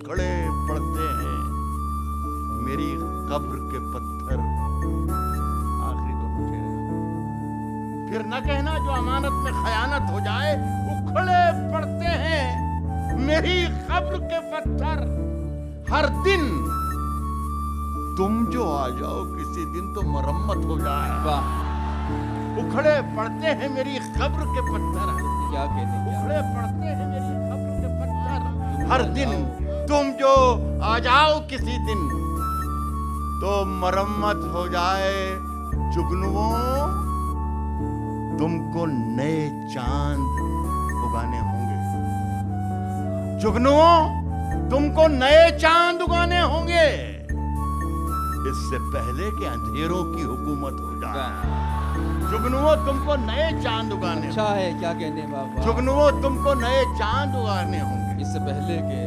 उखड़े पड़ते हैं मेरी कब्र के पत्थर। आखिरी दोनों चेहरे। फिर न कहना जो अमानत में खयानत हो जाए, उखड़े पड़ते हैं मेरी कब्र के पत्थर। हर दिन तुम जो आ जाओ किसी दिन तो मरम्मत हो जाए। वाह, उखड़े पड़ते हैं मेरी कब्र के पत्थर। क्या कहते हैं, उखड़े पड़ते हैं मेरी कब्र के पत्थर। हर आ दिन जाओ। तुम जो आ जाओ किसी दिन तो मरम्मत हो जाए। जुगनुओं, तुमको नए चांद उगाने होंगे। जुगनुओं, तुमको नए चांद उगाने होंगे। इससे पहले कि अंधेरों की हुकूमत हो जाए। वाह, जुगनुओं, तुमको नए चांद उगाने अच्छा है, क्या कहने बाबा, जुगनुओं, तुमको नए चांद उगाने होंगे। इससे पहले के